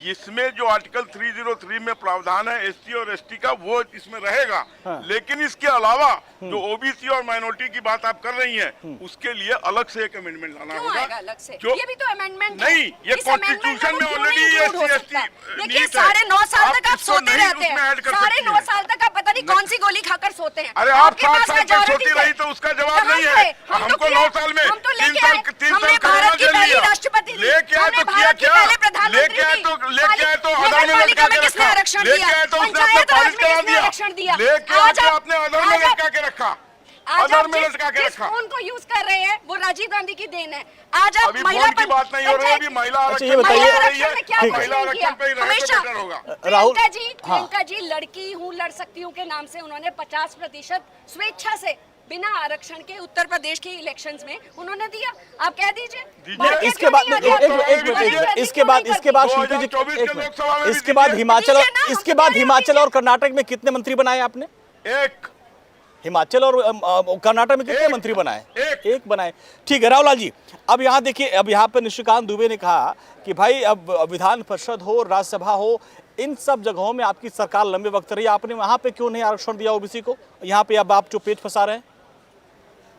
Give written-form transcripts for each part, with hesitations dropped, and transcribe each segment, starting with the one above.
इसमें जो आर्टिकल 303 में प्रावधान है एसटी और एसटी का वो इसमें रहेगा। हाँ। लेकिन इसके अलावा जो ओबीसी और माइनॉरिटी की बात आप कर रही हैं उसके लिए अलग से एक अमेंडमेंट लाना होगा। अलग से? जो ये भी तो अमेंडमेंट नहीं, ये कॉन्स्टिट्यूशन में ऑलरेडी एसटी एसटी देखिए 9.5 साल तक आप सोते रहते हैं, 9.5 साल तक आप पता नहीं कौन सी गोली खाकर सोते हैं। अरे आप 7 साल तक सोती रही तो उसका जवाब नहीं है। हमको 9 साल में 3 साल भारत की पहली राष्ट्रपति लेके आए तो किया क्या, लेके आए तो आधार में लटका के रखा, लेके आए तो उसने अपने पारित करा दिया, लेके आके आपने आधार में लटका के रखा, आधार में लटका के रखा। फोन को यूज कर रहे हैं वो राजीव गांधी की देन है। आज आप अभी फोन की बात नहीं हो रही है, अभी महिला आरक्षण में महिला आरक्षण पे रहने बेटर होगा। प्रियंका जी लड़की हूँ लड़ सकती हूँ के नाम से उन्होंने 50% स्वेच्छा से बिना आरक्षण के उत्तर प्रदेश के इलेक्शंस में उन्होंने दिया। आप कह दीजिए इसके बाद शिल्पी जी इसके बाद हिमाचल और कर्नाटक में कितने मंत्री बनाए आपने? एक। हिमाचल और कर्नाटक में कितने मंत्री बनाए? एक बनाए। ठीक है राहुल लाल जी, अब यहाँ देखिए, अब यहाँ पे निशिकांत दुबे ने कहा कि भाई अब विधान परिषद हो, राज्यसभा हो, इन सब जगहों में आपकी सरकार लंबे वक्त रही, आपने वहां पे क्यों नहीं आरक्षण दिया ओबीसी को? यहाँ पे अब आप जो पेच फंसा रहे हैं।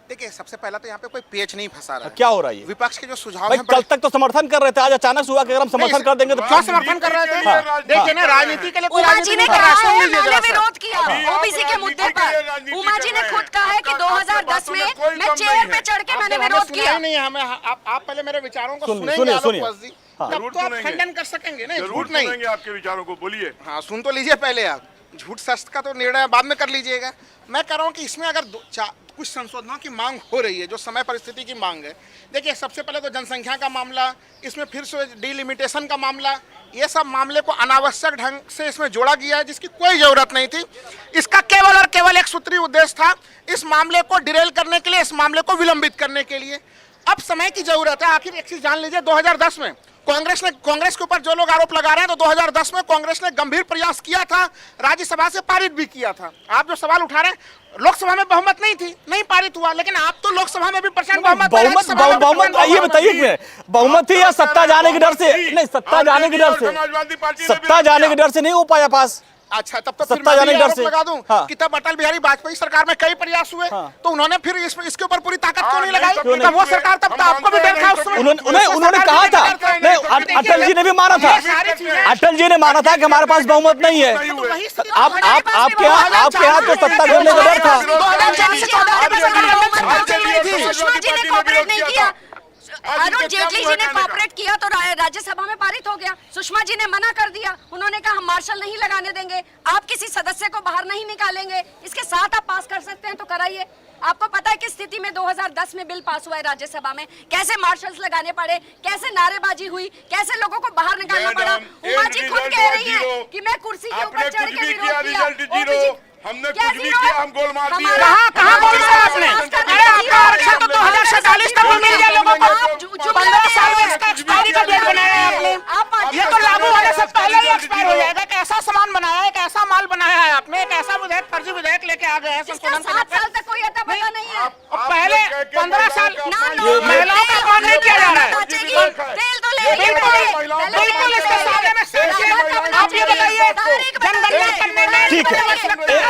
देखिए सबसे पहला तो यहाँ पे कोई पेच नहीं फंसा रहा है। क्या हो रहा है? विपक्ष के जो सुझाव भाई कल तक तो समर्थन कर रहे थे, आज अचानक हुआ कि अगर हम समर्थन कर देंगे तो क्यों समर्थन कर रहे थे? देखिए ना, राजनीति के लिए कोई राजनीति नहीं कर रहा है। मैंने विरोध किया ओबीसी के मुद्दे पर। उमा जी ने खुद कहा है कि 2010 में मैं चेयर पे चढ़ के मैंने विरोध किया। नहीं हमें आप पहले मेरे विचारों को सुनिए। तब तो आप खंडन कर सकेंगे ना, झूठ नहीं। आपके विचारों को बोलिए। हाँ सुन तो लीजिए पहले आप, झूठ सच का तो निर्णय बाद में कर लीजिएगा। मैं कह रहा हूँ कि इसमें अगर कुछ संशोधनों की मांग हो रही है, जो समय परिस्थिति की मांग है। देखिए सबसे पहले तो जनसंख्या का मामला, इसमें फिर से डिलिमिटेशन का मामला, ये सब मामले को अनावश्यक ढंग से इसमें जोड़ा गया है जिसकी कोई जरूरत नहीं थी। इसका केवल और केवल एक सूत्रीय उद्देश्य था, इस मामले को डिरेल करने के लिए, इस मामले को विलंबित करने के लिए। अब समय की जरूरत है। आखिर एक चीज जान लीजिए, 2010 में कांग्रेस के ऊपर जो लोग आरोप लगा रहे हैं, तो 2010 में कांग्रेस ने गंभीर प्रयास किया था, राज्यसभा से पारित भी किया था। आप जो सवाल उठा रहे हैं, लोकसभा में बहुमत नहीं थी, नहीं पारित हुआ, लेकिन आप तो लोकसभा में भी प्रचंड बहुमत ये बताइए बहुमत थी या सत्ता जाने के डर से? नहीं, सत्ता जाने के डर से नहीं हो पाया पास। अच्छा, तब तो सत्ता जाने आरोप लगा दूं कि तब अटल बिहारी वाजपेयी सरकार में कई प्रयास हुए, तो उन्होंने फिर इसके ऊपर पूरी ताकत क्यों नहीं लगाई? तब वो सरकार, तब तो आपको भी डर था उस समय। उन्होंने कहा था, नहीं अटल जी ने भी माना था, अटल जी ने माना था कि हमारे पास बहुमत नहीं है। आपके यहाँ तो सत्ता करने का डर था। अरुण जेटली जी ने कॉपरेट किया तो राज्यसभा में पारित हो गया। सुषमा जी ने मना कर दिया, उन्होंने कहा हम मार्शल नहीं लगाने देंगे, आप किसी सदस्य को बाहर नहीं निकालेंगे, इसके साथ आप पास कर सकते हैं तो कराइए। आपको पता है कि स्थिति में 2010 में बिल पास हुआ है राज्यसभा में, कैसे मार्शल्स लगाने पड़े, कैसे नारेबाजी हुई, कैसे लोगों को बाहर निकालना पड़ा। उमा जी खुद कह रही है कि मैं कुर्सी के ऊपर चढ़ के विरोध किया। हमने कुछ भी किया, हम गोल मार दिए। कहाँ गोल मारा आपने? अरे आपका आरक्षण तो 2047 तक मिल गया लोगों को। 15 साल में इसका एक्सपायरी का डेट बनाया है आपने। ये तो लागू होने से पहले ही एक्सपायर हो जाएगा। एक ऐसा सामान बनाया है, एक ऐसा माल बनाया है आपने, एक ऐसा विधेयक, फर्जी विधेयक लेके आ गए हैं। 7 साल तक कोई अता पता नहीं है। पहले 15 साल महिलाओं का अपमान नहीं किया जा रहा है। बिल्कुल इसके सामने में आप ये बताइए, जनगणना करने में ठीक है।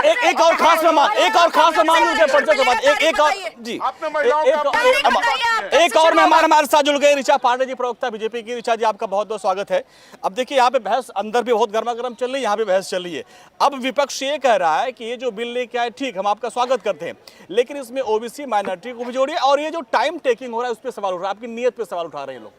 एक और खास मेहमान उनके परिचय के बाद एक और मेहमान हमारे साथ जुड़ गए, ऋचा पांडे जी, प्रवक्ता बीजेपी की। ऋचा जी आपका बहुत बहुत स्वागत है। अब देखिए यहाँ पे बहस अंदर भी बहुत गर्मा गर्म चल रही है, यहाँ पे बहस चल रही है। अब विपक्ष ये कह रहा है कि ये जो बिल लेके आए, ठीक, हम आपका स्वागत करते हैं, लेकिन इसमें ओबीसी माइनॉरिटी को भी जोड़िए, और ये जो टाइम टेकिंग हो रहा है उस पर सवाल उठ रहा है, आपकी नीयत पे सवाल उठा रहे हैं लोग।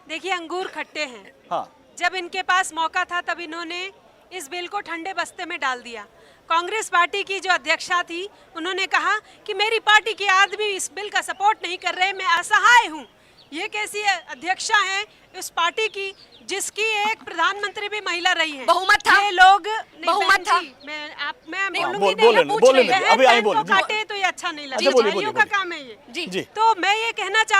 देखिए अंगूर खट्टे हैं। हाँ, जब इनके पास मौका था तब इन्होंने इस बिल को ठंडे बस्ते में डाल दिया। कांग्रेस पार्टी की जो अध्यक्षा थी, उन्होंने कहा कि मेरी पार्टी के आदमी इस बिल का सपोर्ट नहीं कर रहे, मैं असहाय हूँ। ये कैसी अध्यक्षा है इस पार्टी की जिसकी एक प्रधानमंत्री भी महिला रही है? बहुमत था। ये लोग बहुमत था। मैं बोलूंगी, काटे तो ये अच्छा नहीं लगता, का काम है ये। जी। तो मैं ये कहना चाहती